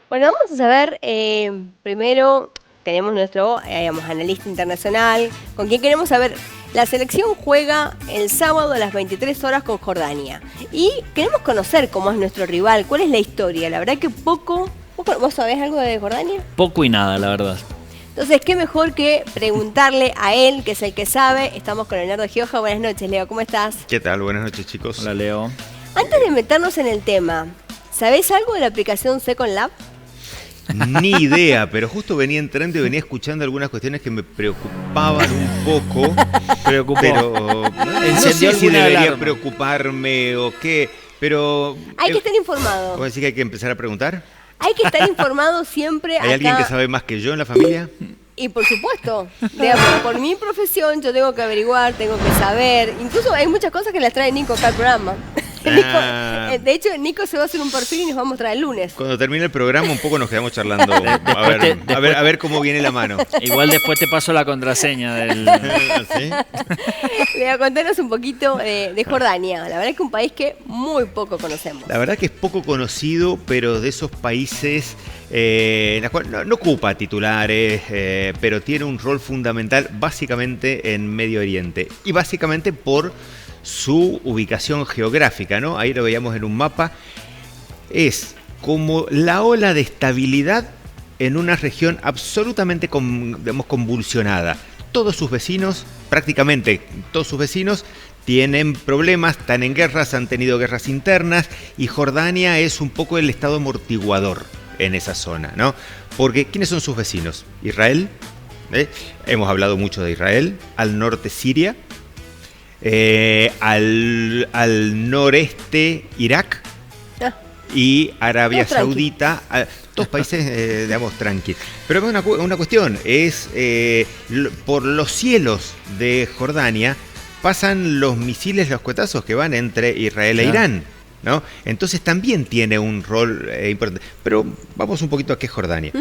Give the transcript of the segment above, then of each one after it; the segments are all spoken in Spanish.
Bueno, vamos a saber, primero tenemos nuestro analista internacional, con quien queremos saber, la selección juega el sábado a las 23 horas con Jordania. Y queremos conocer cómo es nuestro rival, cuál es la historia. La verdad que poco. ¿Vos sabés algo de Jordania? Poco y nada, la verdad. Entonces, qué mejor que preguntarle a él, que es el que sabe. Estamos con Leonardo Gioja. Buenas noches, Leo, ¿cómo estás? ¿Qué tal? Buenas noches, chicos. Hola, Leo. Antes de meternos en el tema, ¿sabés algo de la aplicación Second Lab? Ni idea, pero justo venía entrando y venía escuchando algunas cuestiones que me preocupaban un poco. Preocupó. Pero no Encendió sé si alguna debería alarma. preocuparme o qué. Pero Hay que estar informado. ¿vos decís que hay que empezar a preguntar? Hay que estar informado siempre ¿Hay acá. alguien que sabe más que yo en la familia? Y por supuesto, digamos, por mi profesión yo tengo que averiguar, tengo que saber. Incluso hay muchas cosas que las trae Nico acá al programa. Ah. Nico, de hecho, Nico se va a hacer un perfil y nos va a mostrar el lunes. Cuando termine el programa un poco nos quedamos charlando. A ver cómo viene la mano. Igual después te paso la contraseña del... ¿Sí? Le voy a contarnos un poquito de Jordania. La verdad es que un país que muy poco conocemos. La verdad que es poco conocido, pero de esos países en los cuales no ocupa titulares, pero tiene un rol fundamental básicamente en Medio Oriente. Y básicamente por su ubicación geográfica, ¿no? Ahí lo veíamos en un mapa. Es como la ola de estabilidad en una región absolutamente convulsionada. Todos sus vecinos, prácticamente todos sus vecinos, tienen problemas, están en guerras, han tenido guerras internas y Jordania es un poco el estado amortiguador en esa zona, ¿no? Porque ¿quiénes son sus vecinos? Israel, hemos hablado mucho de Israel, al norte Siria, al noreste Irak y Arabia Saudita, todos países, digamos, tranquilos. Pero una cuestión, es por los cielos de Jordania pasan los misiles, los cohetazos que van entre Israel e Irán, ¿no? Entonces también tiene un rol importante. Pero vamos un poquito a qué es Jordania.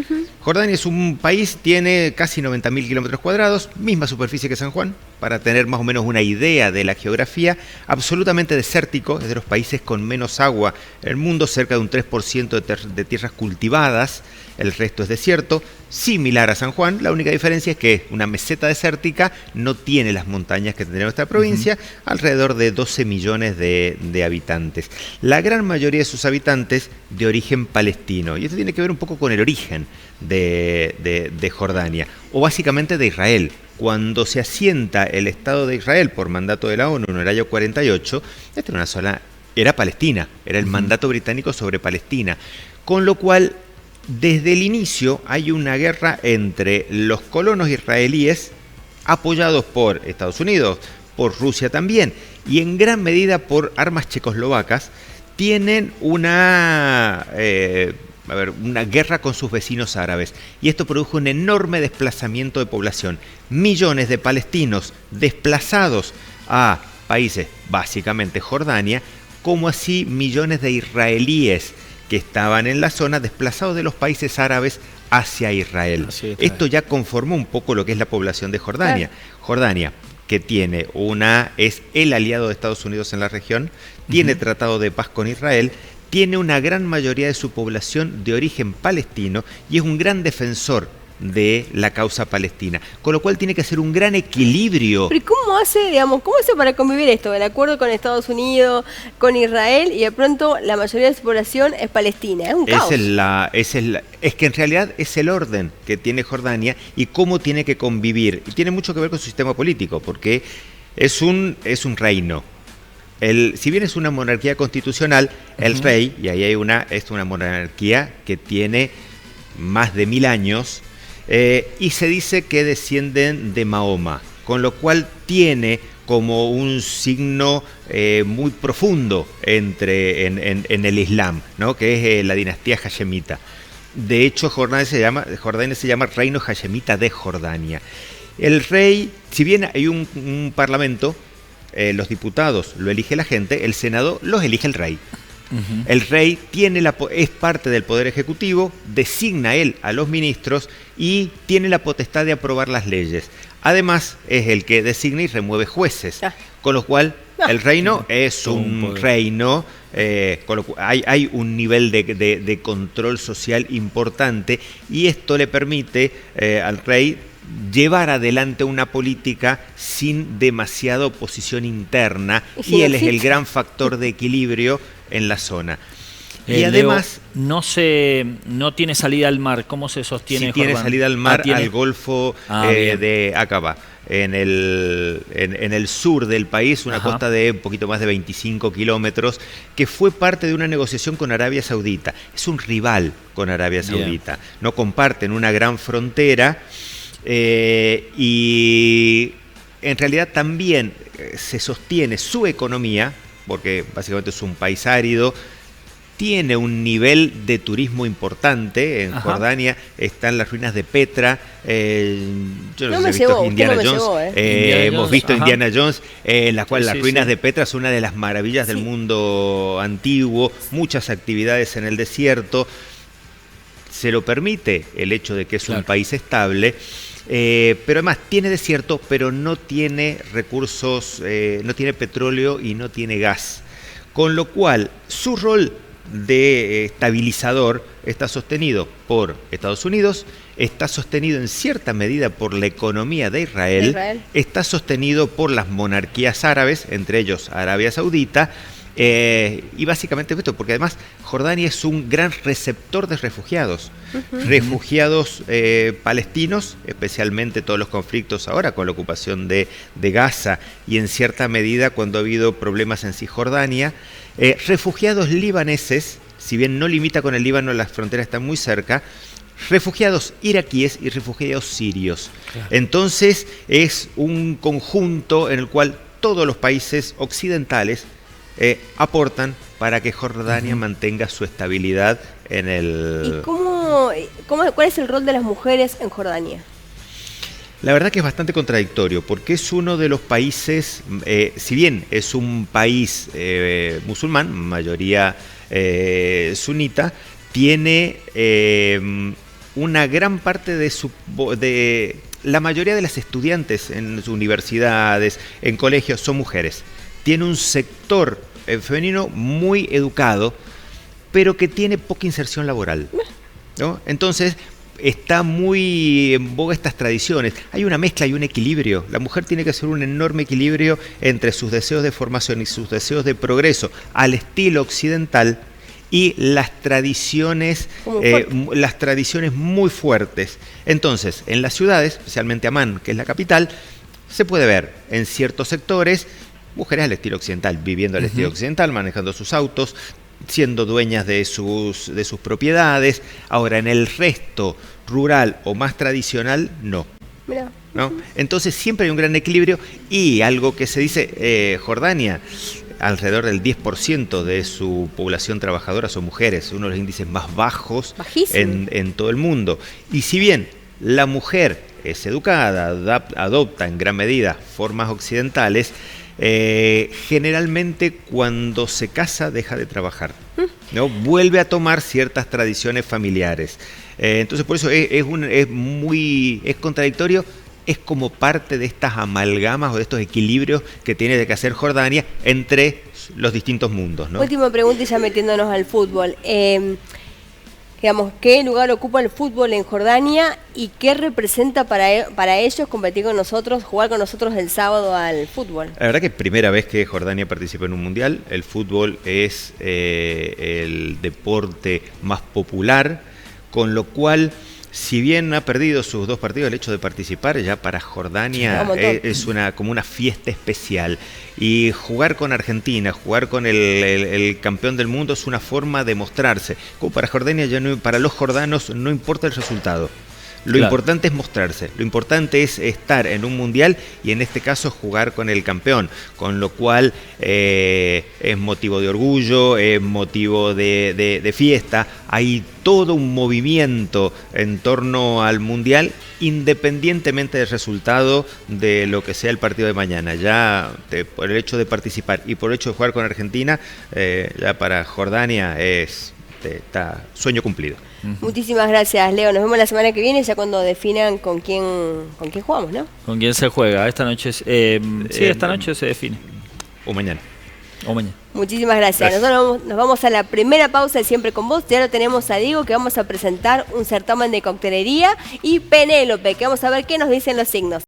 Jordania es un país, tiene casi 90.000 kilómetros cuadrados, misma superficie que San Juan, para tener más o menos una idea de la geografía, absolutamente desértico, es de los países con menos agua en el mundo, cerca de un 3% de tierras cultivadas, el resto es desierto, similar a San Juan, la única diferencia es que una meseta desértica no tiene las montañas que tendría nuestra provincia, alrededor de 12 millones de habitantes. La gran mayoría de sus habitantes de origen palestino, y esto tiene que ver un poco con el origen de Jordania, o básicamente de Israel. Cuando se asienta el Estado de Israel por mandato de la ONU en el año 48, esta era una zona, era Palestina, era el mandato británico sobre Palestina, con lo cual desde el inicio hay una guerra entre los colonos israelíes apoyados por Estados Unidos, por Rusia también, y en gran medida por armas checoslovacas, tienen una guerra con sus vecinos árabes. Y esto produjo un enorme desplazamiento de población. Millones de palestinos desplazados a países, básicamente Jordania, como así millones de israelíes que estaban en la zona desplazados de los países árabes hacia Israel. Esto ya conformó un poco lo que es la población de Jordania. Jordania, que es el aliado de Estados Unidos en la región, tiene tratado de paz con Israel, tiene una gran mayoría de su población de origen palestino y es un gran defensor de la causa palestina, con lo cual tiene que hacer un gran equilibrio. Pero ¿cómo hace para convivir esto? El acuerdo con Estados Unidos, con Israel, y de pronto la mayoría de su población es palestina. Es un caos. Es que en realidad es el orden que tiene Jordania y cómo tiene que convivir. Y tiene mucho que ver con su sistema político, porque es un reino. Si bien es una monarquía constitucional, el rey, y ahí es una monarquía que tiene más de 1000 años, y se dice que descienden de Mahoma, con lo cual tiene como un signo muy profundo en el Islam, ¿no? Que es la dinastía hashemita. De hecho, Jordania se llama Reino Hashemita de Jordania. El rey, si bien hay un parlamento, los diputados lo elige la gente, el Senado los elige el rey. El rey es parte del poder ejecutivo, designa él a los ministros y tiene la potestad de aprobar las leyes. Además, es el que designa y remueve jueces, con lo cual el reino es un reino Hay un nivel de control social importante y esto le permite al rey llevar adelante una política sin demasiada oposición interna y él es el gran factor de equilibrio en la zona. Y además Leo, no tiene salida al mar. ¿Cómo se sostiene? Sí tiene salida al mar, ¿tiene? al Golfo de Aqaba, en el sur del país, una costa de un poquito más de 25 kilómetros, que fue parte de una negociación con Arabia Saudita. Es un rival con Arabia Saudita. No comparten una gran frontera. Y en realidad también se sostiene su economía, porque básicamente es un país árido, tiene un nivel de turismo importante. En Jordania están las ruinas de Petra. Yo no sé si he visto Indiana Jones. Hemos visto Indiana Jones, en la cual las ruinas de Petra son una de las maravillas del mundo antiguo, muchas actividades en el desierto. Se lo permite el hecho de que es un país estable. Pero además tiene desierto, pero no tiene recursos, no tiene petróleo y no tiene gas. Con lo cual, su rol de estabilizador está sostenido por Estados Unidos, está sostenido en cierta medida por la economía de Israel, está sostenido por las monarquías árabes, entre ellos Arabia Saudita. Y básicamente esto, porque además Jordania es un gran receptor de refugiados, refugiados palestinos, especialmente todos los conflictos ahora con la ocupación de Gaza y en cierta medida cuando ha habido problemas en Cisjordania, refugiados libaneses, si bien no limita con el Líbano, las fronteras están muy cerca, refugiados iraquíes y refugiados sirios. Entonces es un conjunto en el cual todos los países occidentales aportan para que Jordania mantenga su estabilidad en el... ¿Y cuál es el rol de las mujeres en Jordania? La verdad que es bastante contradictorio, porque es uno de los países, si bien es un país musulmán, mayoría sunita, tiene una gran parte de la mayoría de las estudiantes en sus universidades, en colegios, son mujeres. Tiene un sector femenino muy educado, pero que tiene poca inserción laboral, ¿no? Entonces, está muy en boga estas tradiciones. Hay una mezcla y un equilibrio. La mujer tiene que hacer un enorme equilibrio entre sus deseos de formación y sus deseos de progreso al estilo occidental y las tradiciones muy fuertes. Entonces, en las ciudades, especialmente Amán, que es la capital, se puede ver en ciertos sectores mujeres al estilo occidental, viviendo al estilo occidental, manejando sus autos, siendo dueñas de sus propiedades. Ahora, en el resto rural o más tradicional, no. Mirá. ¿No? Entonces siempre hay un gran equilibrio y algo que se dice, Jordania, alrededor del 10% de su población trabajadora son mujeres, uno de los índices más bajos en todo el mundo. Y si bien la mujer es educada, adopta en gran medida formas occidentales, generalmente cuando se casa deja de trabajar, ¿no? Vuelve a tomar ciertas tradiciones familiares. Entonces por eso es contradictorio. Es como parte de estas amalgamas o de estos equilibrios que tiene que hacer Jordania entre los distintos mundos, ¿no? Última pregunta y ya metiéndonos al fútbol. Digamos, ¿qué lugar ocupa el fútbol en Jordania y qué representa para ellos competir con nosotros, jugar con nosotros el sábado al fútbol? La verdad que es primera vez que Jordania participa en un mundial. El fútbol es el deporte más popular, con lo cual, si bien ha perdido sus 2 partidos, el hecho de participar ya para Jordania es como una fiesta especial. Y jugar con Argentina, jugar con el campeón del mundo es una forma de mostrarse. Como para Jordania, para los jordanos no importa el resultado. Lo importante es mostrarse, lo importante es estar en un mundial y en este caso jugar con el campeón, con lo cual es motivo de orgullo, es motivo de fiesta. Hay todo un movimiento en torno al mundial, independientemente del resultado de lo que sea el partido de mañana. Ya por el hecho de participar y por el hecho de jugar con Argentina, ya para Jordania está sueño cumplido. Muchísimas gracias, Leo. Nos vemos la semana que viene, ya cuando definan con quién jugamos, ¿no? Con quién se juega. Esta noche esta noche se define. O mañana. O mañana. Muchísimas gracias. Nosotros nos vamos a la primera pausa de Siempre con Vos. Ya lo tenemos a Diego, que vamos a presentar un certamen de coctelería, y Penélope, que vamos a ver qué nos dicen los signos.